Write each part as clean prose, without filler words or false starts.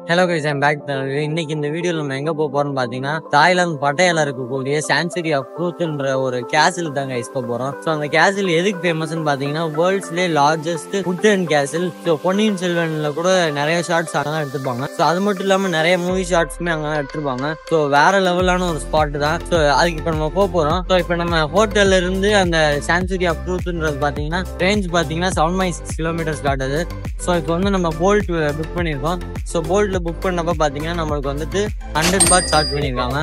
Hello guys, I'm back. இன்னைக்கு இந்த வீடியோவில் நம்ம எங்கே போக போகிறோம்னு பார்த்தீங்கன்னா, தாய்லாந்து பட்டையால இருக்கக்கூடிய சான்சுரி ஆஃப் ட்ரூத்ன்ற ஒரு கேசில் தாங்க கைஸ் போக போகிறோம். ஸோ அந்த கேசில் எதுக்கு ஃபேமஸ்ன்னு பார்த்தீங்கன்னா, வேர்ல்ட்ஸ்லேயே லார்ஜஸ்ட் வுட்டன் கேசில். ஸோ பொன்னியின் செல்வனில் கூட நிறைய ஷார்ட்ஸ் அங்கே தான் எடுத்துப்பாங்க. ஸோ அது மட்டும் இல்லாமல் நிறைய மூவி ஷார்ட்ஸுமே அங்கே தான் எடுத்துருப்பாங்க. ஸோ வேற லெவலான ஒரு ஸ்பாட் தான். ஸோ அதுக்கு இப்போ நம்ம போக போகிறோம். ஸோ இப்போ நம்ம ஹோட்டல்ல இருந்து அந்த சான்சுரி ஆஃப் ட்ரூத்ன்றது பார்த்தீங்கன்னா ரேஞ்ச் பார்த்தீங்கன்னா 7.6 கிலோமீட்டர்ஸ் காட்டுது. ஸோ இப்போ வந்து நம்ம போல்ட் புக் பண்ணியிருக்கோம். ஸோ போல்ட்ல புக் பண்ணப்ப பாத்தீங்கன்னா நம்மளுக்கு வந்துட்டு 100 பாத் சார்ஜ் பண்ணிருக்காங்க.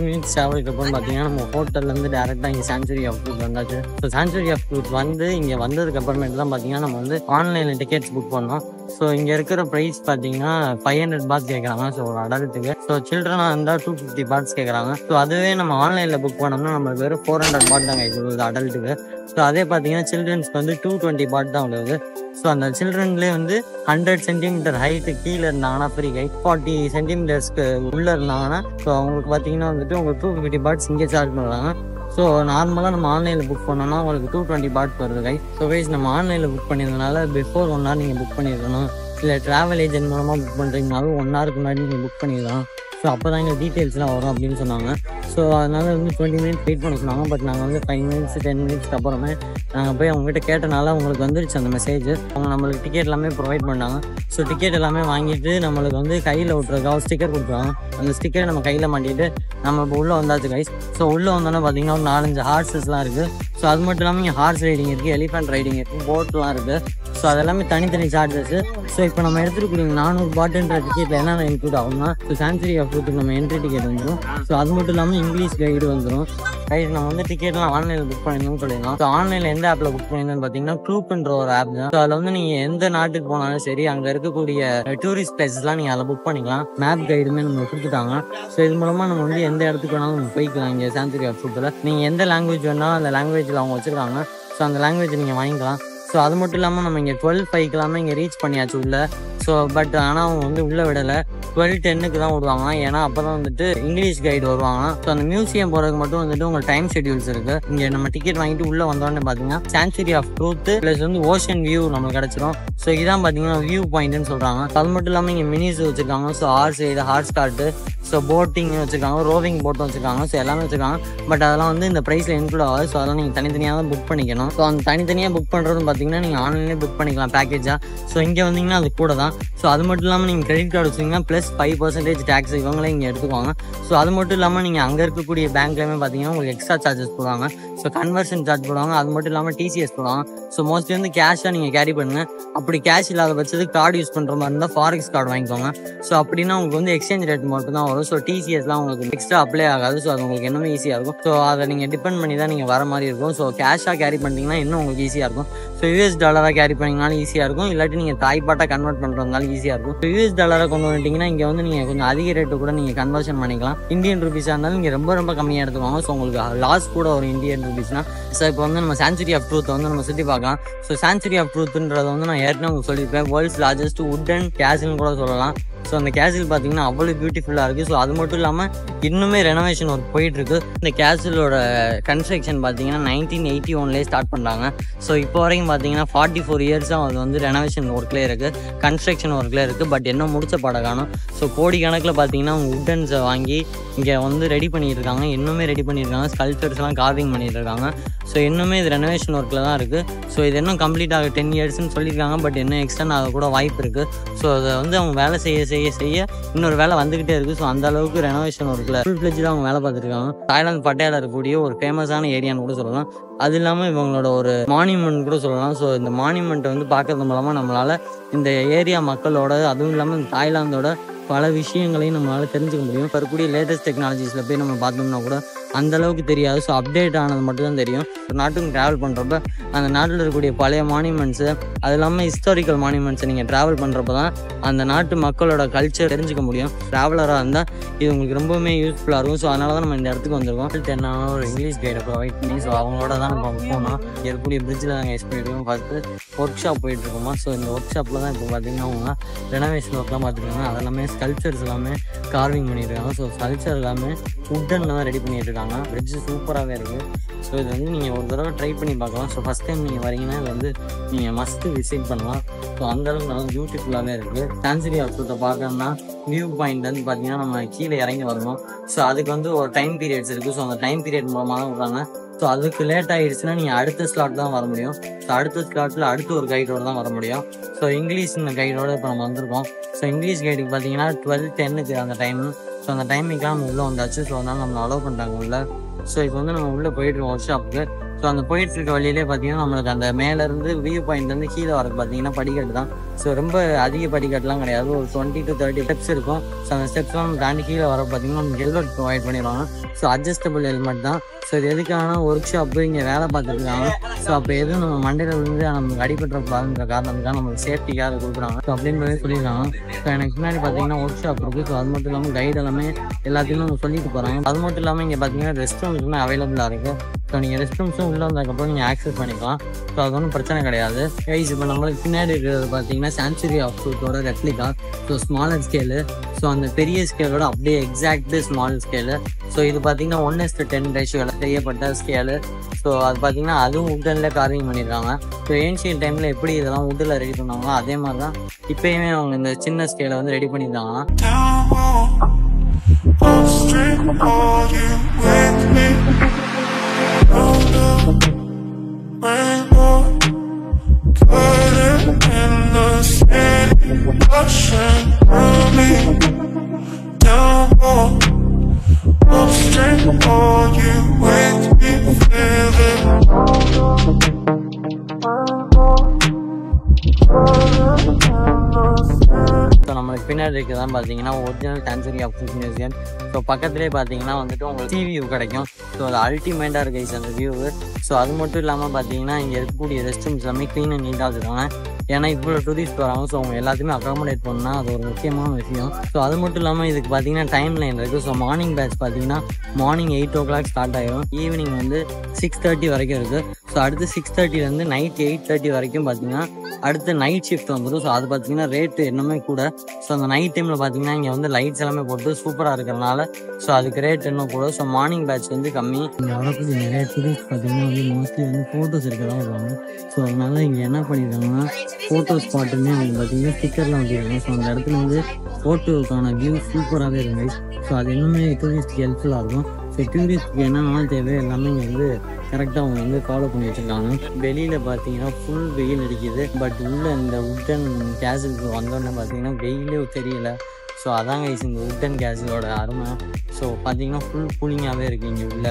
மினிட்ஸ் ட்ராவலுக்கு அப்புறம் பார்த்தீங்கன்னா நம்ம ஹோட்டல்லேருந்து டேரெக்டாக இங்கே சான்சுரி ஆஃப் ட்ரூத் வந்தாச்சு. ஸோ சான்சுரி ஆஃப் ட்ரூத் வந்து இங்கே வந்ததுக்கு அப்புறமேட்டு தான் பார்த்தீங்கன்னா நம்ம வந்து ஆன்லைனில் டிக்கெட்ஸ் புக் பண்ணோம். ஸோ இங்கே இருக்கிற ப்ரைஸ் பார்த்தீங்கன்னா 500 பாத் கேட்குறாங்க. ஸோ ஒரு அடல்ட்டுக்கு. ஸோ சில்ட்ரனாக இருந்தால் 250 பாத்ஸ் கேட்குறாங்க. ஸோ அதுவே நம்ம ஆன்லைனில் புக் பண்ணோம்னா நம்மளுக்கு வெறும் 400 பாத் தாங்க இது அடல்ட்டுக்கு. ஸோ அதே பார்த்தீங்கன்னா சில்ட்ரன்ஸ்க்கு வந்து 220 பாத் தான் உள்ளது. ஸோ அந்த சில்ட்ரன்லேயே வந்து 100 சென்டிமீட்டர் ஹைட்டு கீழே இருந்தாங்கன்னா ஃப்ரீ கைட், 40 சென்டிமீட்டர்ஸ்க்கு உள்ளே இருந்தாங்கன்னா ஸோ அவங்களுக்கு பார்த்தீங்கன்னா வந்துட்டு உங்களுக்கு 250 பாட்ஸ் இங்கே சார்ஜ் பண்ணுறாங்க. ஸோ நார்மலாக நம்ம ஆன்லைனில் புக் பண்ணோம்னா உங்களுக்கு 220 பாட்ஸ் வருது கை. ஸோ கைஸ் நம்ம ஆன்லைனில் புக் பண்ணியிருந்தனால பிஃபோர் 1 hour நீங்கள் புக் பண்ணியிருக்கணும். இல்லை ட்ராவல் ஏஜென்ட் மூலமாக புக் பண்ணுறீங்கனாலும் 1 hourக்கு முன்னாடி நீங்கள் புக் பண்ணிடலாம். ஸோ அப்போ தான் எங்கள் டீட்டெயில்ஸ்லாம் வரும் அப்படின்னு சொன்னாங்க. ஸோ அதனால் வந்து 20 மினிட்ஸ் வெயிட் பண்ண சொன்னாங்க. பட் நாங்கள் வந்து 5 மினிட்ஸ் 10 மினிட்ஸ்க்கு அப்புறமே நாங்கள் போய் அவங்ககிட்ட கேட்டனால அவங்களுக்கு வந்துருச்சு அந்த மெசேஜ். அவங்க நம்மளுக்கு டிக்கெட் எல்லாமே ப்ரொவைட் பண்ணாங்க. ஸோ டிக்கெட் எல்லாமே வாங்கிட்டு நம்மளுக்கு வந்து கையில் விட்டுறதுக்காக ஸ்டிக்கர் கொடுத்தாங்க. அந்த ஸ்டிக்கரை நம்ம கையில் மாட்டிட்டு நம்ம இப்போ உள்ளே வந்தாச்சு கைஸ். ஸோ உள்ளே வந்தோன்னா பார்த்தீங்கன்னா ஒரு 4-5 ஹார்ஸஸ்லாம் இருக்குது. ஸோ அது மட்டும் இல்லாமல் இங்கே ஹார்ஸ் ரைடிங் இருக்குது, எலிஃபென்ட் ரைடிங் இருக்குது, போட்லாம் இருக்குது. ஸோ அதெல்லாமே தனித்தனி சார்ஜஸ். ஸோ இப்போ நம்ம எடுத்துக்கூடிய 400 பாட்டுன்ற டிக்கெட்டில் என்னென்ன இன்க்ளூட் ஆகும்னா, ஸோ சான்சுரி ஆஃப் ட்ரூத்துக்கு நம்ம என்ட்ரி டிக்கெட் வந்துடும். ஸோ அது மட்டும் இல்லாமல் இங்கிலீஷ் கைடு வந்துடும். கைடு நம்ம வந்து டிக்கெட்லாம் ஆன்லைனில் புக் பண்ணியிருந்தோம்னு சொல்லிடலாம். ஸோ ஆன்லைனில் எந்த ஆப்பில் புக் பண்ணியிருந்தோன்னு பார்த்தீங்கன்னா க்ரூப்ன்ற ஒரு ஆப் தான். ஸோ அதில் வந்து நீங்கள் எந்த நாட்டுக்கு போனாலும் சரி அங்கே இருக்கக்கூடிய டூரிஸ்ட் பிளேசஸ்லாம் நீங்கள் அதில் புக் பண்ணிக்கலாம். மேப் கைடுமே நம்ம கொடுத்துட்டாங்க. ஸோ இது மூலமாக நம்ம வந்து எந்த இடத்துக்கு வேணாலும் நம்ம போய்க்கலாம். இங்கே சான்சுரி ஆஃப் ட்ரூத்தில் நீங்கள் எந்த லாங்குவேஜ் வேணாலும் அந்த லாங்குவேஜில் அவங்க வச்சுருக்காங்க. ஸோ அந்த லாங்குவேஜ் நீங்கள் வாங்கிக்கலாம். ஸோ அது மட்டும் இல்லாமல் நம்ம இங்கே 12:05 இங்கே ரீச் பண்ணியாச்சு உள்ளே. ஸோ பட் ஆனால் அவங்க வந்து உள்ளே விடலை. 12:10 தான் விடுவாங்க. ஏன்னா அப்போ தான் வந்துட்டு இங்கிலீஷ் கைடு வருவாங்க. ஸோ அந்த மியூசியம் போகிறதுக்கு மட்டும் வந்துட்டு உங்களுக்கு டைம் ஷெட்யூல்ஸ் இருக்குது. இங்கே நம்ம டிக்கெட் வாங்கிட்டு உள்ளே வந்தோடனே பார்த்தீங்கன்னா சான்சுரி ஆஃப் ட்ரூத் ப்ளஸ் வந்து ஓஷன் வியூ நம்மளுக்கு கிடச்சிரும். ஸோ இதான் பார்த்தீங்கன்னா வியூ பாயிண்ட்னு சொல்கிறாங்க. அது மட்டும் இல்லாமல் இங்கே மினிஸ் வச்சுருக்காங்க. So horse ride, horse cart, so boating வச்சுருக்காங்க, ரோவிங் போட்டும் வச்சுருக்காங்க. ஸோ எல்லாமே வச்சுருக்காங்க. பட் அதெல்லாம் வந்து இந்த ப்ரைஸில் இன்க்ளூட் ஆகாது. ஸோ அதெல்லாம் நீங்கள் தனித்தனியாக தான் புக் பண்ணிக்கணும். ஸோ அந்த தனித்தனியாக புக் பண்ணுறதுன்னு பார்த்தீங்கன்னா நீங்கள் ஆன்லைன்லேயே புக் பண்ணிக்கலாம் பேக்கேஜாக. ஸோ இங்கே வந்தீங்கன்னா அது கூட தான். ஸோ அது மட்டும் இல்லாமல் நீங்கள் கிரெடிட் கார்டு வச்சிங்கன்னா ப்ளஸ் 5% டேக்ஸ் இவங்களே இங்கே எடுத்துக்குவாங்க. ஸோ அது மட்டும் இல்லாமல் நீங்கள் அங்கே இருக்கக்கூடிய பேங்க்லேயுமே பார்த்தீங்கன்னா உங்களுக்கு எக்ஸ்ட்ரா சார்ஜஸ் போடுவாங்க. ஸோ கன்வர்ஷன் சார்ஜ் போடுவாங்க. அது மட்டும் இல்லாமல் டிசிஎஸ் போடுவாங்க. ஸோ மோஸ்ட்லி வந்து கேஷாக நீங்கள் கேரி பண்ணுங்கள். அப்படி கேஷ் இல்லாத பட்சத்துக்கு கார்டு யூஸ் பண்ணுற மாதிரி இருந்தால் ஃபாரெக்ஸ் கார்டு வாங்கிக்கோங்க. ஸோ அப்படின்னா உங்களுக்கு வந்து எக்ஸ்சேஞ்ச் ரேட் மட்டும் தான் வரும். ஸோ டிசிஎஸ்லாம் உங்களுக்கு எக்ஸ்ட்ரா அப்ளை ஆகாது. ஸோ அது உங்களுக்கு இன்னும் ஈஸியாக இருக்கும். ஸோ அதை நீங்கள் டிபெண்ட் பண்ணி தான் நீங்கள் வர மாதிரி இருக்கும். ஸோ கேஷாக கேரி பண்ணிட்டீங்கன்னா இன்னும் உங்களுக்கு ஈஸியாக இருக்கும். ஸோ யூஎஸ் டாலராக கேரி பண்ணிங்கனாலும் ஈஸியாக இருக்கும். இல்லாட்டி நீங்கள் தாய்பாட்டாக கன்வெர்ட் பண்ணுறதுனாலும் ஈஸியாக இருக்கும். ஸோ யூஎஸ் டாலராக கொண்டு வந்துட்டீங்கன்னா இங்கே வந்து நீங்கள் கொஞ்சம் அதிக ரேட்டு கூட நீங்கள் கன்வர்ஷன் பண்ணிக்கலாம். இந்தியன் ருபீஸாக இருந்தாலும் இங்கே ரொம்ப ரொம்ப கம்மியாக எடுத்துக்குவாங்க. ஸோ உங்களுக்கு லாஸ் கூட ஒரு இந்தியன் ருபீஸ்னா. ஸோ இப்போ வந்து நம்ம சான்சுரி ஆஃப் ட்ரூத்தை வந்து நம்ம சுற்றி பார்க்கலாம். ஸோ சான்சுரி ஆஃப் ட்ரூத்ன்றதை வந்து நான் ஏற்கனவே உங்களுக்கு சொல்லியிருப்பேன். வேர்ல்ட்ஸ் லார்ஜஸ்ட் வுட்டன் கேசில்னு கூட சொல்லலாம். ஸோ அந்த கேசில் பார்த்தீங்கன்னா அவ்வளோ பியூட்டிஃபுல்லாக இருக்குது. ஸோ அது மட்டும் இல்லாமல் இன்னுமே ரெனோவேஷன் ஒர்க் போயிட்டுருக்கு. இந்த கேசிலோட கன்ஸ்ட்ரக்ஷன் பார்த்தீங்கன்னா 1981 ஸ்டார்ட் பண்ணுறாங்க. ஸோ இப்போ வரைக்கும் பார்த்தீங்கன்னா 44 இயர்ஸாக அது வந்து ரெனோவேஷன் ஒர்க்லேயே இருக்குது, கன்ஸ்ட்ரக்ஷன் ஒர்க்லேயே இருக்குது. பட் இன்னும் முடிச்ச படம் காணும். ஸோ கோடிக்கணக்கில் பார்த்தீங்கன்னா வுட்டன்ஸை வாங்கி இங்கே வந்து ரெடி பண்ணிட்டு இருக்காங்க. இன்னுமே ரெடி பண்ணியிருக்காங்க. ஸ்கல்ப்சர்ஸ்லாம் கார்விங் பண்ணிட்டு இருக்காங்க. ஸோ இன்னுமே இது ரெனோவேஷன் ஒர்க்கில் தான் இருக்குது. ஸோ இது இன்னும் கம்ப்ளீட் ஆக 10 இயர்ஸ்ன்னு சொல்லியிருக்காங்க. பட் இன்னும் எக்ஸ்டெண்ட் ஆக கூட வாய்ப்பு இருக்குது. ஸோ அதை வந்து அவங்க வேலை செய்ய இன்னொரு வேலை வந்துகிட்டே இருக்கு. ஸோ அந்த அளவுக்கு ரெனோவேஷன் ஒர்க்கில் ஃபுல் ஃப்ளெட்ஜில் அவங்க வேலை பார்த்துருக்காங்க. தாய்லாந்து பட்டையால இருக்கக்கூடிய ஒரு ஃபேமஸான ஏரியான்னு கூட சொல்லலாம். அது இல்லாமல் இவங்களோட ஒரு மானியூமெண்ட் கூட சொல்லலாம். ஸோ இந்த மானியூமெண்ட்டை வந்து பார்க்கறது மூலமாக நம்மளால் இந்த ஏரியா மக்களோட, அதுவும் இல்லாமல் தாய்லாந்தோட பல விஷயங்களையும் நம்மளால் தெரிஞ்சுக்க முடியும். இப்போ இருக்கக்கூடிய லேட்டஸ்ட் டெக்னாலஜிஸில் போய் நம்ம பார்த்தோம்னா கூட அந்த அளவுக்கு தெரியாது. ஸோ அப்டேட் ஆனது மட்டும் தான் தெரியும். ஒரு நாட்டுக்கு ட்ராவல் பண்ணுறப்ப அந்த நாட்டில் இருக்கக்கூடிய பழைய மானுமெண்ட்ஸு, அது இல்லாமல் ஹிஸ்டாரிக்கல் மானுமெண்ட்ஸை நீங்கள் ட்ராவல் பண்ணுறப்ப தான் அந்த நாட்டு மக்களோட கல்ச்சர் தெரிஞ்சுக்க முடியும். ட்ராவலராக இருந்தால் இது உங்களுக்கு ரொம்பவுமே யூஸ்ஃபுல்லாக இருக்கும். ஸோ அதனால தான் நம்ம இந்த இடத்துக்கு வந்திருக்கோம். 10 ஒரு இங்கிலீஷ் கைடை ப்ரொவைட் பண்ணி ஸோ அவங்களோட தான் நம்ம போனோம். இருக்கக்கூடிய பிரிட்ஜில் நாங்கள் எக்ஸ்பிளைன் பண்ணியிருக்கோம். ஃபஸ்ட்டு ஒர்க் ஷாப் போயிட்டுருக்கோமா. ஸோ இந்த ஒர்க் ஷாப்பில் தான் இப்போ பார்த்தீங்கன்னா அவங்க ரெனோவேஷன் ஒர்க்லாம் பார்த்துருக்காங்க. அது எல்லாமே ஸ்கல்ப்சர்ஸ் எல்லாமே கார்விங் பண்ணியிருக்காங்க. ஸோ ஸ்கல்ப்சர் எல்லாமே உட்டனில் தான் ரெடி பண்ணிட்டு இருக்காங்க. பிரிட்ஜ் சூப்பராகவே இருக்குது. ஸோ இது வந்து நீங்கள் ஒரு தடவை ட்ரை பண்ணி பார்க்கலாம். ஸோ ஃபஸ்ட் டைம் நீங்கள் வரீங்கன்னா இது வந்து நீங்கள் மஸ்ட்டு விசிட் பண்ணலாம். ஸோ அந்தளவுக்கு நல்லா பியூட்டிஃபுல்லாகவே இருக்குது. சான்சுரி ஆஃப்ரூட்டை பார்க்கணும்னா வியூ பாயிண்ட் வந்து பார்த்தீங்கன்னா நம்ம கீழே இறங்கி வரணும். ஸோ அதுக்கு வந்து ஒரு டைம் பீரியட்ஸ் இருக்குது. ஸோ அந்த டைம் பீரியட் மூலமாக தான் விட்றாங்க. ஸோ அதுக்கு லேட் ஆகிடுச்சுன்னா நீங்கள் அடுத்த ஸ்லாட் தான் வர முடியும். ஸோ அடுத்த ஸ்லாட்டில் அடுத்த ஒரு கைடோடு தான் வர முடியும். ஸோ இங்கிலீஷ் இந்த கைடோடு இப்போ நம்ம வந்திருக்கோம். ஸோ இங்கிலீஷ் கைடுக்கு பார்த்தீங்கன்னா 12:10 அந்த டைமு. ஸோ அந்த டைமிங்லாம் நம்ம உள்ளே வந்தாச்சு. ஸோ அதனால் நம்மளை அலோவ் பண்ணிட்டாங்க உள்ளே. ஸோ இப்போ வந்து நம்ம உள்ளே போயிட்டுருக்கோம் ஒர்க் ஷாப்புக்கு. ஸோ அந்த போயிட்டுருக்க வழியிலே பார்த்தீங்கன்னா நம்மளுக்கு அந்த மேலேருந்து வியூ பாயிண்ட்லேருந்து கீழே வரது பார்த்தீங்கன்னா படிக்கட்டு தான். ஸோ ரொம்ப அதிக படிக்கட்டுலாம் கிடையாது. ஒரு 20 to 30 ஸ்டெப்ஸ் இருக்கும். ஸோ அந்த ஸ்டெப்ஸ்லாம் நம்ம தாண்டி கீழே வர பார்த்தீங்கன்னா நம்ம ஹெல்மெட் ப்ரொவைட் பண்ணிடுவாங்க. ஸோ அட்ஜஸ்டபிள் ஹெல்மெட் தான். ஸோ இது எதுக்கான ஒர்க் ஷாப்பு இங்கே வேலை பார்த்துருக்காங்க. ஸோ அப்போ எதுவும் நம்ம மண்டையில் விழுந்து நமக்கு அடிபட்டுறக்கூடாதுன்ற காரணத்துக்காக நம்மளுக்கு சேஃப்டிக்காக கொடுக்குறாங்க. ஸோ அப்படின்னு சொல்லியிருக்காங்க. ஸோ எனக்கு பின்னாடி பார்த்தீங்கன்னா ஒர்க் ஷாப் இருக்குது. ஸோ அது மட்டும் இல்லாமல் கைடு எல்லாமே எல்லாத்தையுமே அவங்க சொல்லிட்டு போகிறாங்க. அது மட்டும் இல்லாமல் இங்கே பார்த்தீங்கன்னா ரெஸ்ட் ரூம்ஸுமே அவைலபிளாக இருக்குது. ஸோ நீங்கள் ரெஸ்ட் ரூம்ஸும் உள்ளே வந்ததுக்கப்புறம் நீங்கள் ஆக்சஸ் பண்ணிக்கலாம். ஸோ அது ஒன்றும் பிரச்சனை கிடையாது. கைஸ் இப்போ நம்மளுக்கு பின்னாடி இருக்கிறது பார்த்தீங்கன்னா சான்சுரி ஆஃப்ரூட்டோட replica. So smaller scale. So அந்த பெரிய ஸ்கேலோட அப்படியே எக்ஸாக்ட் ஸ்மால் ஸ்கேலு. ஸோ இது பார்த்தீங்கன்னா 1:10 ரேஷியோவில் செய்யப்பட்ட ஸ்கேலு. ஸோ அது பார்த்தீங்கன்னா அதுவும் உட்டனில் கார்விங் பண்ணியிருக்காங்க. ஸோ ஏன்ஷியல் டைமில் எப்படி இதெல்லாம் உட்டில் ரெடி பண்ணுவாங்களோ அதே மாதிரி தான் இப்போயுமே அவங்க இந்த சின்ன ஸ்கேலை வந்து ரெடி பண்ணியிருக்காங்க. ஸோ நம்மளுக்கு பின்னாடி இருக்குதான் பார்த்தீங்கன்னா ஒரிஜினல் சான்சுரி ஆஃப்ரூட் மியூசியம். ஸோ பக்கத்துலேயே பார்த்தீங்கன்னா வந்துட்டு உங்களுக்கு சி வியூ கிடைக்கும். ஸோ அது அல்டிமேட்டாக இருக்குது அந்த வியூவு. ஸோ அது மட்டும் இல்லாமல் பார்த்தீங்கன்னா இங்கே இருக்கக்கூடிய ரெஸ்ட் ரூம்ஸ் எல்லாமே க்ளீன் அண்ட் நீட்டாக வச்சுருக்காங்க. ஏன்னா இவ்வளோ டூரிஸ்ட் வராங்க. ஸோ அவங்க எல்லாத்தையுமே அக்காமடேட் பண்ணால் அது ஒரு முக்கியமான விஷயம். ஸோ அது மட்டும் இல்லாமல் இதுக்கு பார்த்தீங்கன்னா டைம் லைன் இருக்குது. ஸோ மார்னிங் பேட்ச் பார்த்தீங்கன்னா மார்னிங் 8 o'clock ஸ்டார்ட் ஆகிடும். ஈவினிங் வந்து 6:30 வரைக்கும் இருக்குது. ஸோ அடுத்து 6:30 நைட் 8:30 வரைக்கும் பார்த்தீங்கன்னா அடுத்து நைட் ஷிஃப்ட் வந்துடும். ஸோ அது பார்த்தீங்கன்னா ரேட்டு என்னமே கூட. ஸோ அந்த நைட் டைமில் பார்த்தீங்கன்னா இங்கே வந்து லைட்ஸ் எல்லாமே போட்டு சூப்பராக இருக்கிறனால ஸோ அதுக்கு ரேட் இன்னும் கூட. ஸோ மார்னிங் பேட்ச் வந்து கம்மி. இங்கே வரக்கூடிய நிறைய டூரிஸ்ட் பார்த்தீங்கன்னா வந்து மோஸ்ட்லி வந்து ஃபோட்டோஸ் எடுக்கிறதா வருவாங்க. ஸோ அதனால இங்கே என்ன பண்ணியிருக்காங்கன்னா ஃபோட்டோ ஸ்பாட்டுமே அவங்க பார்த்தீங்கன்னா ஸ்டிக்கர்லாம் வந்துருக்காங்க. ஸோ அந்த இடத்துல வந்து ஃபோட்டோவுக்கான வியூ சூப்பராகவே இருங்க. ஸோ அது இன்னுமே டூரிஸ்ட்டுக்கு ஹெல்ப்ஃபுல்லாக இருக்கும். ஸோ டூரிஸ்ட்டுக்கு என்னென்ன தேவை எல்லாமே இங்கே வந்து கரெக்டாக அவங்க வந்து ஃபாலோ பண்ணி வச்சுருக்காங்க. வெளியில் பார்த்தீங்கன்னா ஃபுல் வெயில் அடிக்குது. பட் உள்ள இந்த உட்டன் கேஸுக்கு வந்தோடனே பார்த்தீங்கன்னா வெயிலே தெரியல. ஸோ அதாங்க இந்த உட்டன் கேஸோட அருமை. ஸோ பார்த்தீங்கன்னா ஃபுல் கூலிங்காகவே இருக்குது இங்கே உள்ள.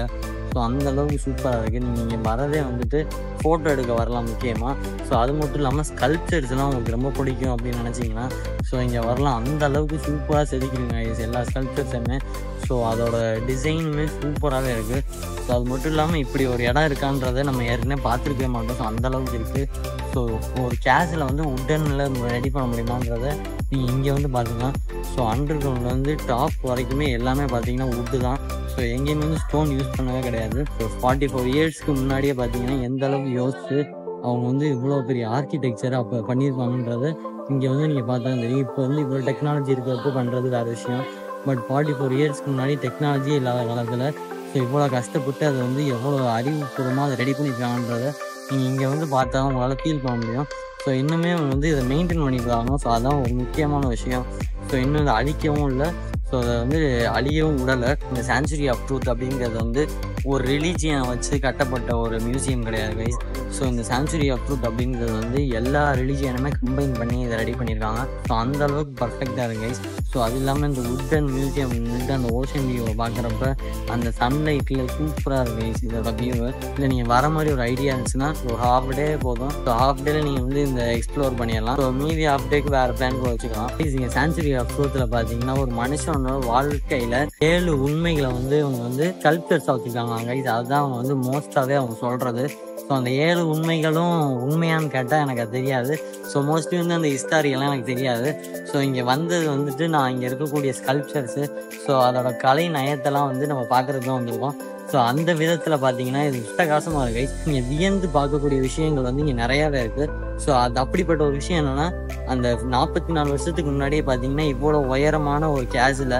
ஸோ அந்தளவுக்கு சூப்பராக இருக்குது. நீங்கள் இங்கே வரதே வந்துட்டு ஃபோட்டோ எடுக்க வரலாம் முக்கியமாக. ஸோ அது மட்டும் இல்லாமல் ஸ்கல்ப்சர்ஸ்லாம் உங்களுக்கு ரொம்ப பிடிக்கும் அப்படின்னு நினச்சிங்கன்னா ஸோ இங்கே வரலாம். அந்த அளவுக்கு சூப்பராக செதுக்கிடுங்க எல்லா ஸ்கல்ப்சர்ஸுமே. ஸோ அதோட டிசைனுமே சூப்பராகவே இருக்குது. ஸோ அது மட்டும் இல்லாமல் இப்படி ஒரு இடம் இருக்கான்றதை நம்ம ஏற்கனவே பார்த்துருக்கவே மாட்டோம். ஸோ அந்தளவுக்கு இருக்குது. ஸோ ஒரு கேஸில் வந்து உட்டனில் ரெடி பண்ண முடியுமான்றதை நீங்கள் இங்கே வந்து பார்த்துக்கலாம். ஸோ அண்டர் கிரவுண்டில் வந்து டாப் வரைக்குமே எல்லாமே பார்த்தீங்கன்னா உட்டு தான். ஸோ எங்கேயுமே வந்து ஸ்டோன் யூஸ் பண்ணவே கிடையாது. ஸோ 44 இயர்ஸ்க்கு முன்னாடியே பார்த்தீங்கன்னா எந்த அளவுக்கு யோசிச்சு அவங்க வந்து இவ்வளோ பெரிய ஆர்கிடெக்சரை அப்போ பண்ணியிருப்பாங்கன்றதை இங்கே வந்து நீங்கள் பார்த்தா தெரியும். இப்போ வந்து இவ்வளோ டெக்னாலஜி இருக்கிறப்போ பண்ணுறது வேறு விஷயம். பட் 44 இயர்ஸ்க்கு முன்னாடி டெக்னாலஜி இல்லாத காலத்தில் ஸோ இவ்வளோ கஷ்டப்பட்டு அதை வந்து எவ்வளோ அறிவுபூர்வமாக அதை ரெடி பண்ணியிருக்காங்கன்றதை நீங்கள் இங்கே வந்து பார்த்தா உங்களால் ஃபீல் பண்ண முடியும். ஸோ இன்னுமே அவங்க வந்து இதை மெயின்டைன் பண்ணியிருக்காங்க. ஸோ அதுதான் ஒரு முக்கியமான விஷயம். ஸோ இன்னும் இதை அழிக்கவும் இல்லை. ஸோ அதை வந்து அழியவும் விடலை. இந்த சான்சுரி ஆஃப் ட்ரூத் அப்படிங்கிறது வந்து ஒரு ரிலீஜியனை வச்சு கட்டப்பட்ட ஒரு மியூசியம் கிடையாது கைஸ். ஸோ இந்த சான்சுரி ஆஃப் ட்ரூத் அப்படிங்கிறது வந்து எல்லா ரிலீஜியனுமே கம்பைன் பண்ணி இதை ரெடி பண்ணியிருக்காங்க. ஸோ அந்த அளவுக்கு பர்ஃபெக்டாக இருக்குது கைஸ். ஸோ அது இல்லாமல் இந்த உட்டன் மியூசியம் நின்றுட்டு அந்த ஓஷன் வியூவை பார்க்குறப்ப அந்த சன்லைட்டில் சூப்பராக இருக்குது கைஸ் இதோட வியூவை. இல்லை நீங்கள் வர மாதிரி ஒரு ஐடியா இருந்துச்சுன்னா ஒரு ஹாஃப் டே போதும். ஸோ ஹாஃப் டேல நீங்கள் வந்து இந்த எக்ஸ்ப்ளோர் பண்ணிடலாம். ஸோ மீதி ஹாஃப் டேக்கு வேறு பிளான் கூட வச்சுக்கலாம். இங்கே சான்சுரி ஆஃப் ட்ரூத்தில் பார்த்தீங்கன்னா ஒரு மனுஷனோட மனுஷனோட வாழ்க்கையில 7 உண்மைகளை வந்து இவங்க வந்து ஸ்கல்ப்சர்ஸா வச்சிருக்காங்க கைஸ். அதுதான் அவங்க வந்து மோஸ்டாவே அவங்க சொல்றது. ஸோ அந்த 7 உண்மைகளும் உண்மையான்னு கேட்டால் எனக்கு அது தெரியாது. ஸோ மோஸ்ட்லி வந்து அந்த ஹிஸ்டாரியெல்லாம் எனக்கு தெரியாது. ஸோ இங்கே வந்தது வந்துட்டு நான் இங்கே இருக்கக்கூடிய ஸ்கல்ப்சர்ஸு, ஸோ அதோட கலை நயத்தெல்லாம் வந்து நம்ம பார்க்குறது தான் வந்திருக்கோம். ஸோ அந்த விதத்தில் பார்த்தீங்கன்னா இது விட்டகாசமாக இருக்கு கைஸ். இங்கே வியந்து பார்க்கக்கூடிய விஷயங்கள் வந்து இங்கே நிறையாவே இருக்குது. ஸோ அது அப்படிப்பட்ட ஒரு விஷயம் என்னென்னா, அந்த 44 வருஷத்துக்கு முன்னாடியே பார்த்தீங்கன்னா இவ்வளோ உயரமான ஒரு கேஸில்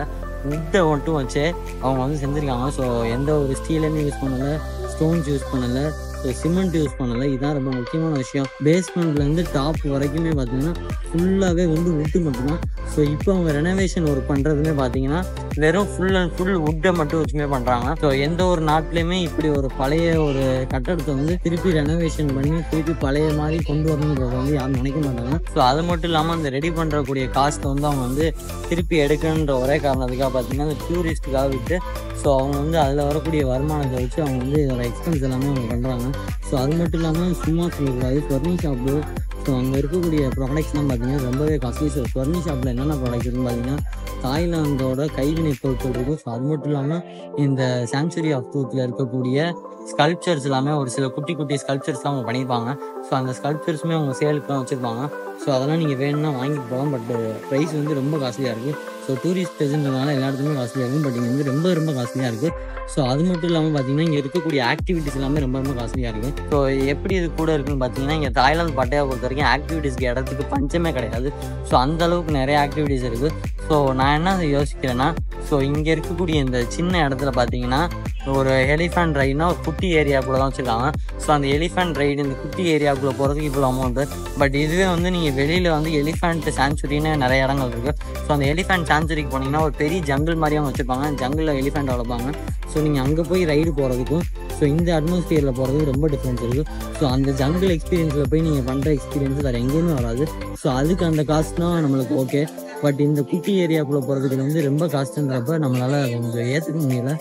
உட்டை மட்டும் வச்சு அவங்க வந்து செஞ்சுருக்காங்க. ஸோ எந்த ஒரு ஸ்டீலுமே யூஸ் பண்ணலை, ஸ்டோன்ஸ் யூஸ் பண்ணலை, சிமெண்ட் யூஸ் பண்ணலை. இதுதான் ரொம்ப முக்கியமான விஷயம். பேஸ்மெண்ட்லேருந்து டாப் வரைக்குமே பார்த்தீங்கன்னா ஃபுல்லாகவே வந்து உட்டு மட்டும்தான். ஸோ இப்போ அவங்க ரெனோவேஷன் ஒர்க் பண்ணுறதுமே பார்த்தீங்கன்னா வெறும் ஃபுல் அண்ட் ஃபுல் உட்டை மட்டும் வச்சுமே பண்ணுறாங்க. ஸோ எந்த ஒரு நாட்டிலையுமே இப்படி ஒரு பழைய ஒரு கட்டடத்தை வந்து திருப்பி ரெனோவேஷன் பண்ணி திருப்பி பழைய மாதிரி கொண்டு வரணுன்றத வந்து யாரும் நினைக்க மாட்டாங்க. ஸோ அது மட்டும் இல்லாமல் அந்த ரெடி பண்ணுறக்கூடிய காஸ்ட்டை வந்து அவங்க வந்து திருப்பி எடுக்கணுன்ற ஒரே காரணத்துக்காக பார்த்தீங்கன்னா அந்த டூரிஸ்ட்டுக்காக விட்டு ஸோ அவங்க வந்து அதில் வரக்கூடிய வருமானத்தை வச்சு அவங்க வந்து இதோட எக்ஸ்பென்ஸ் எல்லாமே அவங்க பண்ணுறாங்க. ஸோ அது மட்டும் இல்லாமல் சும்மா சொல்லக்கூடாது, ஸ்வர்ணி ஷாப்பு. ஸோ அங்கே இருக்கக்கூடிய ப்ராடக்ட்ஸ்லாம் பார்த்தீங்கன்னா ரொம்பவே காஸ்ட்லி. ஸோ ஸ்வர்ணி ஷாப்பில் என்னென்ன ப்ராடக்ட் இருக்குன்னு பார்த்தீங்கன்னா தாய்லாந்தோட கைவினை பொருட்கள் இருக்கும். ஸோ அது மட்டும் இல்லாமல் இந்த சாங்சுரி ஆஃப் ட்ரூத்தில் இருக்கக்கூடிய ஸ்கல்ப்சர்ஸ் எல்லாமே ஒரு சில குட்டி குட்டி ஸ்கல்ப்சர்ஸ்லாம் அவங்க பண்ணியிருப்பாங்க. ஸோ அந்த ஸ்கல்ப்சர்ஸுமே அவங்க சேலுக்குலாம் வச்சுருப்பாங்க. ஸோ அதெல்லாம் நீங்கள் வேணும்னா வாங்கிட்டு போகலாம். பட் ப்ரைஸ் வந்து ரொம்ப காஸ்ட்லியாக இருக்குது. ஸோ டூரிஸ்ட் பிளேஸ்ன்றதுனால எல்லா இடத்துலையுமே காஸ்ட்லியாக இருக்கும். பட் இங்கே வந்து ரொம்ப ரொம்ப காஸ்ட்லியாக இருக்குது. ஸோ அது மட்டும் இல்லாமல் பார்த்தீங்கன்னா இங்கே இருக்கக்கூடிய ஆக்டிவிட்டிஸ் எல்லாமே ரொம்ப ரொம்ப காஸ்ட்லியாக இருக்குது. ஸோ எப்படி இது கூட இருக்குன்னு பார்த்தீங்கன்னா இங்கே தாய்லாந்து பட்டையை பொறுத்த வரைக்கும் ஆக்டிவிட்டீஸ்க்கு இடத்துக்கு பஞ்சமே கிடையாது. ஸோ அந்த அளவுக்கு நிறைய ஆக்டிவிட்டீஸ் இருக்குது. ஸோ நான் என்ன யோசிக்கிறேன்னா, ஸோ இங்கே இருக்கக்கூடிய இந்த சின்ன இடத்துல பார்த்தீங்கன்னா ஒரு எலிஃபண்ட் ரைடுனா ஒரு குட்டி ஏரியாக்குள்ளே தான் வச்சுருக்காங்க. ஸோ அந்த எலிஃபண்ட் ரைடு இந்த குட்டி ஏரியாவுக்குள்ளே போகிறதுக்கு இவ்வளோ அமௌண்ட்டு. பட் இதுவே வந்து நீங்கள் வெளியில் வந்து எலிஃபண்ட் சாங்சுரின்னு நிறைய இடங்கள் இருக்குது. ஸோ அந்த எலிஃபண்ட் சாங்சுரிக்கு போனீங்கன்னா ஒரு பெரிய ஜங்கிள் மாதிரியும் வச்சுருப்பாங்க. ஜங்கிளில் எலிஃபண்ட் வளர்ப்பாங்க. ஸோ நீங்கள் அங்கே போய் ரைடு போகிறதுக்கும் ஸோ இந்த அட்மாஸ்பியரில் போகிறதுக்கும் ரொம்ப டிஃப்ரென்ஸ் இருக்குது. ஸோ அந்த ஜங்கிள் எக்ஸ்பீரியன்ஸில் போய் நீங்கள் பண்ணுற எக்ஸ்பீரியன்ஸ் வேறு எங்கேயுமே வராது. ஸோ அதுக்கு அந்த காஸ்ட்னா நம்மளுக்கு ஓகே. பட் இந்த குட்டி ஏரியாக்குள்ளே போகிறதுக்கு வந்து ரொம்ப காஸ்ட்டுன்றப்ப நம்மளால் கொஞ்சம் ஏற்றுக்க முடியல.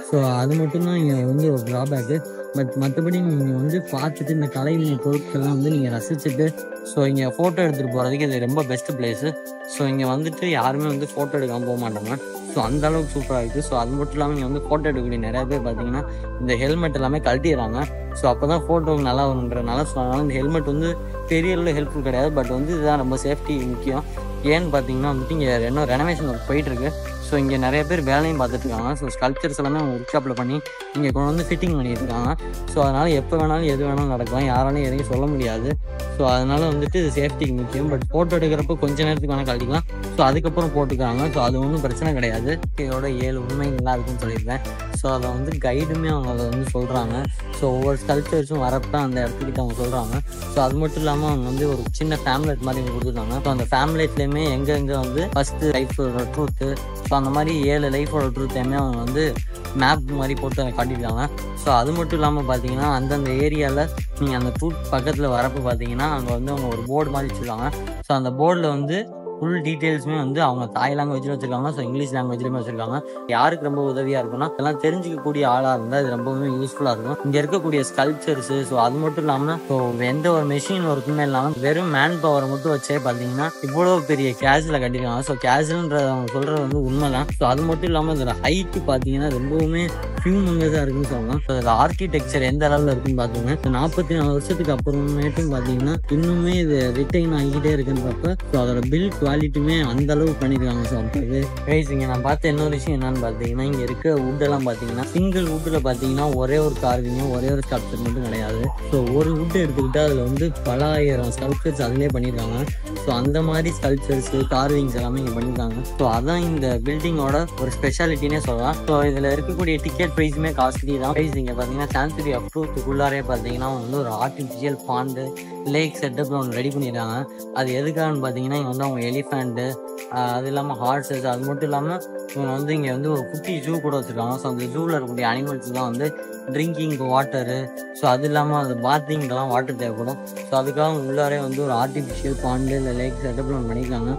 ஸோ அது மட்டும்தான் இங்கே வந்து ஒரு ட்ராபேக்கு. பட் மற்றபடி நீங்கள் வந்து பார்த்துட்டு இந்த கலைவினை பொருட்கள்லாம் வந்து நீங்கள் ரசிச்சுட்டு ஸோ இங்கே ஃபோட்டோ எடுத்துகிட்டு போகிறதுக்கு இது ரொம்ப பெஸ்ட்டு பிளேஸு. ஸோ இங்கே வந்துட்டு யாருமே வந்து ஃபோட்டோ எடுக்காமல் போக மாட்டாங்க. ஸோ அந்தளவுக்கு சூப்பராக இருக்குது. ஸோ அது மட்டும் இல்லாமல் இங்கே வந்து ஃபோட்டோ எடுக்கக்கூடிய நிறைய பேர் பார்த்தீங்கன்னா இந்த ஹெல்மெட் எல்லாமே கழட்டிடுறாங்க. ஸோ அப்போ தான் ஃபோட்டோவுக்கு நல்லா வருன்றதுனால. ஸோ அதனால் இந்த ஹெல்மெட் வந்து பெரிய அளவில் ஹெல்ப்ஃபுல் கிடையாது. பட் வந்து இதுதான் ரொம்ப சேஃப்டி முக்கியம். ஏன்னு பார்த்தீங்கன்னா வந்துட்டு இங்கே இன்னும் ரெனோவேஷன் ஒர்க் போயிட்டுருக்கு. ஸோ இங்கே நிறைய பேர் வேலையும் பார்த்துட்ருக்காங்க. ஸோ ஸ்கல்ப்சர்ஸ் எல்லாமே அவங்க ஒர்க் ஷாப்பில் பண்ணி இங்கே கொண்டு வந்து ஃபிட்டிங் பண்ணியிருக்காங்க. ஸோ அதனால் எப்போ வேணாலும் எது வேணாலும் நடக்கலாம், யாராலையும் எதையும் சொல்ல முடியாது. ஸோ அதனால் வந்துட்டு சேஃப்டிக்கு முக்கியம். பட் ஃபோட்டோ எடுக்கிறப்போ கொஞ்சம் நேரத்துக்கு வேணால் கழட்டிக்கலாம். ஸோ அதுக்கப்புறம் போட்டுக்கிறாங்க. ஸோ அது ஒன்றும் பிரச்சனை கிடையாது. இதோட 7 உண்மைகள்லாம் இருக்குன்னு சொல்லியிருப்பேன். ஸோ அதை வந்து கைடுமே அவங்க அதை வந்து சொல்கிறாங்க. ஸோ ஒவ்வொரு ஸ்கல்ப்சர்ஸும் வரப்ப அந்த இடத்துக்கிட்ட அவங்க சொல்கிறாங்க. ஸோ அது மட்டும் இல்லாமல் அவங்க வந்து ஒரு சின்ன ஃபேம்லெட் மாதிரி அவங்க கொடுத்துருக்காங்க. ஸோ அந்த ஃபேம்லெட்லேயுமே எங்கெங்கே வந்து ஃபஸ்ட்டு லைஃபோட ட்ரூத்து, ஸோ அந்த மாதிரி 7 லைஃபோட ட்ரூத்தையுமே அவங்க வந்து மேப் மாதிரி போட்டு அதை காட்டியிருக்காங்க. ஸோ அது மட்டும் இல்லாமல் பார்த்தீங்கன்னா அந்தந்த ஏரியாவில் நீங்கள் அந்த ட்ரூத் பக்கத்தில் வரப்போ பார்த்தீங்கன்னா அங்கே வந்து அவங்க ஒரு போர்டு மாதிரி வச்சுருக்காங்க. ஸோ அந்த போர்டில் வந்து ஃபுல் டீட்டெயில்ஸுமே வந்து அவங்க தாய் லாங்குவேஜில் வச்சுருக்காங்க. ஸோ இங்கிலீஷ் லாங்குவேஜ்லேயுமே வச்சுருக்காங்க. யாருக்கு ரொம்ப உதவியாக இருக்குன்னா இதெல்லாம் தெரிஞ்சிக்கக்கூடிய ஆளாக இருந்தால் இது ரொம்பவுமே யூஸ்ஃபுல்லாக இருக்கும். இங்கே இருக்கக்கூடிய ஸ்கல்ப்சர்ஸு, ஸோ அது மட்டும் இல்லாமல் ஸோ எந்த ஒரு மெஷின் ஒர்க்குமே இல்லாமல் வெறும் மேன் பவரை மட்டும் வச்சே பார்த்தீங்கன்னா இவ்வளோ பெரிய கேஸில் கட்டிருக்காங்க. ஸோ கேஸுன்றது அவங்க சொல்கிறது வந்து உண்மை தான். ஸோ அது மட்டும் இல்லாமல் இதில் ஹைட்டு பார்த்தீங்கன்னா ரொம்பவுமே ஹியூமங்கஸாக இருக்குன்னு சொல்லலாம். ஸோ அதில் ஆர்கிடெக்சர் எந்த அளவில் இருக்குன்னு பார்த்தீங்கன்னா 44 வருஷத்துக்கு அப்புறமேட்டும் பார்த்தீங்கன்னா இன்னுமே இது ரிட்டைன் ஆகிக்கிட்டே இருக்குன்றப்ப ஸோ அதோட பில் குவாலிட்டியுமே அந்த அளவுக்கு பண்ணியிருக்காங்க. ஸோ அப்போவே கைஸ் இங்கே நான் பார்த்த இன்னொரு விஷயம் என்னன்னு பார்த்தீங்கன்னா இங்கே இருக்க வுட்டெல்லாம் பார்த்தீங்கன்னா சிங்கிள் வுட்டில் பார்த்தீங்கன்னா ஒரே ஒரு கார்விங்கும் ஒரே ஒரு ஸ்கல்ப்சர் மட்டும் கிடையாது. ஸோ ஒரு வுட்டு எடுத்துக்கிட்டால் அதில் வந்து பல ஆயிரம் ஸ்கல்ப்சர்ஸ் அதிலே பண்ணியிருக்காங்க. ஸோ அந்த மாதிரி ஸ்கல்ப்சர்ஸு கார்விங்ஸ் எல்லாமே இங்கே பண்ணியிருக்காங்க. ஸோ அதான் இந்த பில்டிங்கோட ஒரு ஸ்பெஷாலிட்டினே சொல்லலாம். ஸோ இதில் இருக்கக்கூடிய டிக்கெட் ப்ரைஸுமே காஸ்ட்லி தான். ப்ரைஸ் இங்கே பார்த்தீங்கன்னா சான்சுரி ஆஃப் ட்ரூத்துக்குள்ளாரே பார்த்தீங்கன்னா வந்து ஒரு ஆர்டிஃபிஷியல் பாண்டு லேக் செட்டப்பில் ஒன்று ரெடி பண்ணியிருக்காங்க. அது எதுக்காகன்னு பார்த்தீங்கன்னா இங்கே வந்து அவங்க எலிஃபண்ட்டு, அது இல்லாமல் ஹார்ஸஸ், அது மட்டும் இல்லாமல் இவங்க வந்து இங்கே வந்து ஒரு குட்டி ஜூ கூட வச்சுருக்காங்க. ஸோ அந்த ஜூவில் இருக்கக்கூடிய அனிமல்ஸ்லாம் வந்து ட்ரிங்கிங் வாட்டரு, ஸோ அது இல்லாமல் அது பாத்திங்கெல்லாம் வாட்டர் தேவைப்படும். ஸோ அதுக்காக உள்ளாரே வந்து ஒரு ஆர்டிஃபிஷியல் பாண்டு இல்லை லேக் செட்டப்பில் ஒன்று பண்ணியிருக்காங்க.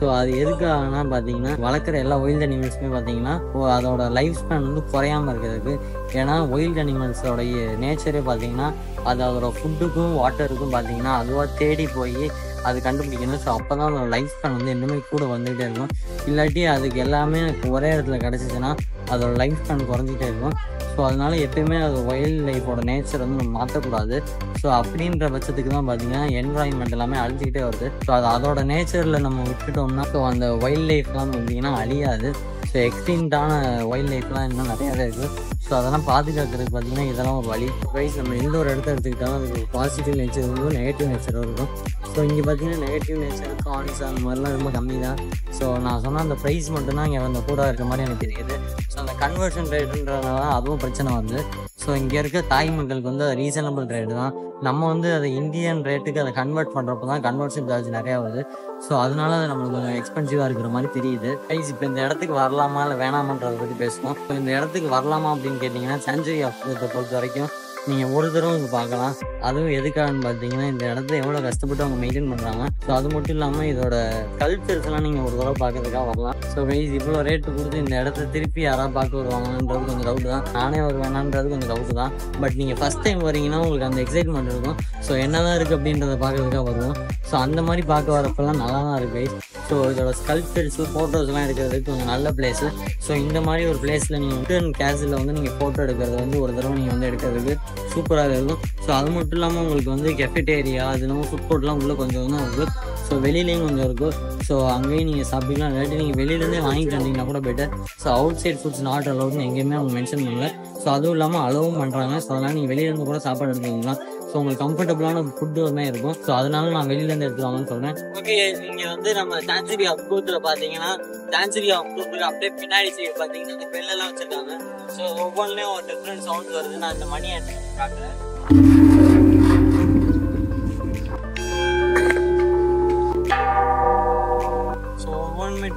ஸோ அது எதுக்காகனா பார்த்தீங்கன்னா வளர்க்குற எல்லா ஒயில்ட் அனிமல்ஸுமே பார்த்தீங்கன்னா அதோட லைஃப் ஸ்பேன் வந்து குறையாமல் இருக்கிறதுக்கு. ஏன்னா ஒயில்ட் அனிமல்ஸோடைய நேச்சரே பார்த்தீங்கன்னா அது அதோட ஃபுட்டுக்கும் வாட்டருக்கும் பார்த்தீங்கன்னா அதுவாக தேடி போய் அது கண்டுபிடிக்கணும். ஸோ அப்போ தான் அதோட லைஃப் ஸ்பேன் வந்து இன்னுமே கூட வந்துகிட்டே இருக்கும். இல்லாட்டி அதுக்கு எல்லாமே ஒரே இடத்துல கிடச்சிச்சின்னா அதோட லைஃப் ஸ்பேன் குறைஞ்சிட்டே இருக்கும். ஸோ அதனால எப்பயுமே அது வைல்ட் லைஃபோட நேச்சர் வந்து நம்ம மாற்றக்கூடாது. ஸோ அப்படின்ற பட்சத்துக்கு தான் பார்த்தீங்கன்னா என்வாயன்மெண்ட் எல்லாமே அழிஞ்சிக்கிட்டே வருது. ஸோ அது அதோட நேச்சரில் நம்ம விட்டுட்டோம்னா ஸோ அந்த வைல்ட் லைஃப்லாம் பார்த்தீங்கன்னா அழியாது. ஸோ எக்ஸ்டிங்டான வைல்ட் லைஃப்லாம் இன்னும் நிறையாவே இருக்குது. ஸோ அதெல்லாம் பாதுகாக்கிறதுக்கு பார்த்தீங்கன்னா இதெல்லாம் ஒரு வழி. ப்ரைஸ் நம்ம எந்த ஒரு இடத்த எடுத்துக்கிட்டாலும் அதுக்கு பாசிட்டிவ் நேச்சர் இருக்கும், நெகட்டிவ் நேச்சரும் இருக்கும். ஸோ இங்கே பார்த்தீங்கன்னா நெகட்டிவ் நேச்சர் கான்ஸ் அந்த மாதிரிலாம் ரொம்ப கம்மி தான். ஸோ நான் சொன்ன அந்த ப்ரைஸ் மட்டும்தான் இங்கே வந்து கூட இருக்கிற மாதிரி எனக்கு தெரியுது. ஸோ அந்த கன்வர்ஷன் ரேட்டுன்றதுனால தான் அதுவும் பிரச்சனை வருது. ஸோ இங்கே இருக்க தாய் மக்களுக்கு வந்து ரீசனபிள் ரேட்டு தான். நம்ம வந்து அதை இந்தியன் ரேட்டுக்கு அதை கன்வெர்ட் பண்ணுறப்போ தான் கன்வர்ஷன் சார்ஜ் நிறையா வருது. ஸோ அதனால அது நம்மளுக்கு கொஞ்சம் எக்ஸ்பென்சிவாக இருக்கிற மாதிரி தெரியுது. ப்ரைஸ் இப்போ இந்த இடத்துக்கு வரலாமா இல்லை வேணாமன்றதை பற்றி பேசுவோம். இப்போ இந்த இடத்துக்கு வரலாமா அப்படின்னு கேட்டிங்கன்னா சான்ச்சுரி ஆஃப் ட்ரூத்தை பொறுத்த வரைக்கும் நீங்கள் ஒரு தடவை இங்கே பார்க்கலாம். அதுவும் எதுக்காகன்னு பார்த்தீங்கன்னா இந்த இடத்த எவ்வளோ கஷ்டப்பட்டு அவங்க மெயின்டைன் பண்ணுறாங்க. ஸோ அது மட்டும் இல்லாமல் இதோட கல்ச்சர்ஸ்லாம் நீங்கள் ஒரு தடவை பார்க்கறதுக்காக வரலாம். ஸோ ப்ரைஸ் இவ்வளோ ரேட்டு கொடுத்து இந்த இடத்த திருப்பி யாராவது பார்க்க வருவாங்கன்றது கொஞ்சம் டவுட் தான். நானே வருவேனான்றது கொஞ்சம் டவுட்டு தான். பட் நீங்கள் ஃபஸ்ட் டைம் வரீங்கன்னா உங்களுக்கு அந்த எக்ஸைட்மெண்ட் இருக்கும். ஸோ என்ன தான் இருக்குது அப்படின்றத பார்க்கறதுக்காக வருவோம். ஸோ அந்த மாதிரி பார்க்க வரப்பெல்லாம் நல்லா தான் இருக்குது கைஸ். ஸோ இதோட ஸ்கல்ப்சர்ஸு ஃபோட்டோஸ்லாம் எடுக்கிறதுக்கு கொஞ்சம் நல்ல பிளேஸு. ஸோ இந்த மாதிரி ஒரு பிளேஸில் நீங்கள் ரிட்டர்ன் கேஸில் வந்து நீங்கள் ஃபோட்டோ எடுக்கிறது வந்து ஒரு தடவை நீங்கள் வந்து எடுக்கிறதுக்கு சூப்பராக இருக்கும். ஸோ அது மட்டும் இல்லாமல் உங்களுக்கு வந்து கெஃபெட்டேரியா அது இல்லாமல் ஃபுட் கோர்ட்லாம் உள்ளே கொஞ்சம் தான் இருக்குது. ஸோ வெளியிலையும் கொஞ்சம் இருக்கும். ஸோ அங்கேயும் நீங்கள் சாப்பிடலாம். இல்லாட்டி நீங்கள் வெளியிலேருந்தே வாங்கிட்டு வந்தீங்கன்னா கூட better. So outside foods not அலவுட்னு எங்கேயுமே அவங்க மென்ஷன் பண்ணல. ஸோ அதுவும் இல்லாமல் அலவும் பண்ணுறாங்க. ஸோ அதனால் நீங்கள் வெளியிலேருந்து கூட சாப்பாடு எடுத்துக்கலாம். ஸோ உங்களுக்கு கம்ஃபர்டபுளான ஃபுட்டு ஒன்றே இருக்கும். ஸோ அதனால நான் வெளியிலேருந்து எடுத்துக்கலாம்னு சொல்கிறேன். ஓகே, நீங்கள் வந்து நம்ம சான்ச்சுரி ஆஃப் ட்ரூத்தில் பார்த்தீங்கன்னா சான்ச்சுரி ஆஃப் ட்ரூத்துக்கு அப்படியே பின்னாடி சைடு பார்த்தீங்கன்னா இந்த பெல்லெல்லாம் வச்சுருக்காங்க. ஸோ ஒவ்வொன்றிலையும் ஒரு டிஃப்ரெண்ட் சவுண்ட்ஸ் வருது. நான் இந்த மணி எடுத்து காட்டுறேன்.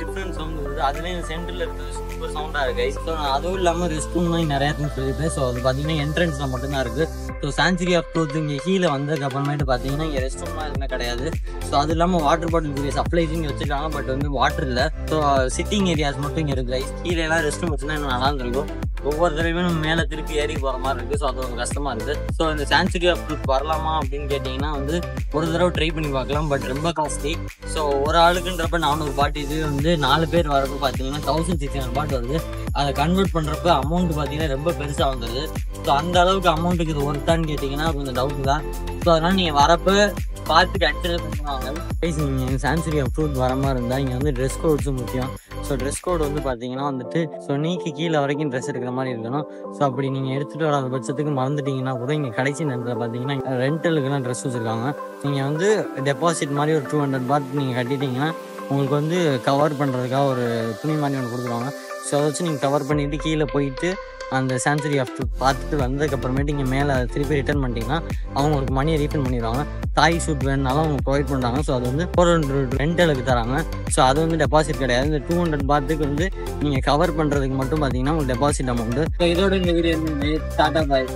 டிஃப்ரெண்ட் சவுண்ட் வருது. அதுலேயும் சென்டரில் இருக்கிறது சூப்பர் சவுண்டாக இருக்குது. ஸோ நான் அதுவும் இல்லாமல் ரெஸ்ட் ரூம்லாம் நிறையா சொல்லியிருப்பேன். ஸோ அது பார்த்தீங்கன்னா என்ட்ரன்ஸில் மட்டும்தான் இருக்குது. ஸோ சான்ச்சுரி ஆஃப் ட்ரூத் இங்கே கீழே வந்ததுக்கு அப்புறமேட்டு பார்த்தீங்கன்னா இங்கே ரெஸ்ட் ரூம்லாம் எதுவுமே கிடையாது. ஸோ அது இல்லாமல் வாட்டர் பாட்டில் சப்ளைஸ் இங்கே வச்சுருக்காங்க. பட் வந்து வாட்டர் இல்லை. ஸோ சிட்டிங் ஏரியாஸ் மட்டும் இங்கே இருக்குது. கீழே எல்லாம் ரெஸ்ட் ரூம் வச்சுன்னா இன்னும் நல்லா இருந்திருக்கும். ஒவ்வொரு தடவையுமே நம்ம மேலே திருப்பி ஏறி போகிற மாதிரி இருக்குது. ஸோ அது கொஞ்சம் கஷ்டமாக இருக்குது. ஸோ இந்த சான்ச்சுரி ஆஃப் ட்ரூத் வரலாமா அப்படின்னு கேட்டிங்கன்னா வந்து ஒரு தடவை ட்ரை பண்ணி பார்க்கலாம். பட் ரொம்ப காஸ்ட்லி. ஸோ ஒரு ஆளுக்குன்றப்ப 400 பாட், இது வந்து 4 பேர் வரப்போ பார்த்தீங்கன்னா 1600 பாட் வருது. அதை கன்வெர்ட் பண்ணுறப்ப அமௌண்ட் பார்த்தீங்கன்னா ரொம்ப பெருசாக வந்துடுது. ஸோ அந்த அளவுக்கு அமௌண்ட்டுக்கு இது ஒர்த்தான்னு கேட்டிங்கன்னா கொஞ்சம் டவுட் தான். ஸோ அதனால் நீங்கள் வரப்போ பார்த்து கன்சிடர் பண்ணுவாங்க. நீங்கள் சான்ச்சுரி ஆஃப் ட்ரூத் வர மாதிரி இருந்தால் இங்கே வந்து ட்ரெஸ் கோட்ஸும் முக்கியம். ஸோ ட்ரெஸ் கோட் வந்து பார்த்தீங்கன்னா வந்துட்டு ஸோ நீக்கு கீழே வரைக்கும் ட்ரெஸ் எடுக்கிற மாதிரி இருக்கணும். ஸோ அப்படி நீங்கள் எடுத்துகிட்டு வராத பட்சத்துக்கு மறந்துட்டிங்கன்னா கூட இங்கே கடைசி நேரத்தில் பார்த்தீங்கன்னா ரெண்டலுக்குலாம் ட்ரெஸ் வச்சுருக்காங்க. நீங்கள் வந்து டெபாசிட் மாதிரி ஒரு 200 பாட் நீங்கள் கட்டிட்டீங்கன்னா உங்களுக்கு வந்து கவர் பண்ணுறதுக்காக ஒரு துணி மாதிரி ஒன்று கொடுத்துருவாங்க. ஸோ அதை வச்சு நீங்கள் கவர் பண்ணிவிட்டு கீழே போயிட்டு அந்த சான்ச்சுரி ஆஃப் ட்ரூத் பார்த்துட்டு வந்ததுக்கப்புறமேட்டு இங்கே மேலே திருப்பி ரிட்டர்ன் பண்ணிட்டீங்கன்னா அவங்க உங்களுக்கு மணியை ரீஃபண்ட் பண்ணிடுவாங்க. தாய் ஷூட் வேணுனாலும் அவங்க ப்ரொவைட் பண்ணுறாங்க. ஸோ அது வந்து 400 ரெண்டலுக்கு தராங்க. ஸோ அது வந்து டெபாசிட் கிடையாது. இந்த 200 பாத்துக்கு வந்து நீங்கள் கவர் பண்ணுறதுக்கு மட்டும் பார்த்தீங்கன்னா உங்களுக்கு டெபாசிட் அமௌண்ட்டு. ஸோ இதோட இந்த வீடியோ டாடா பாய்.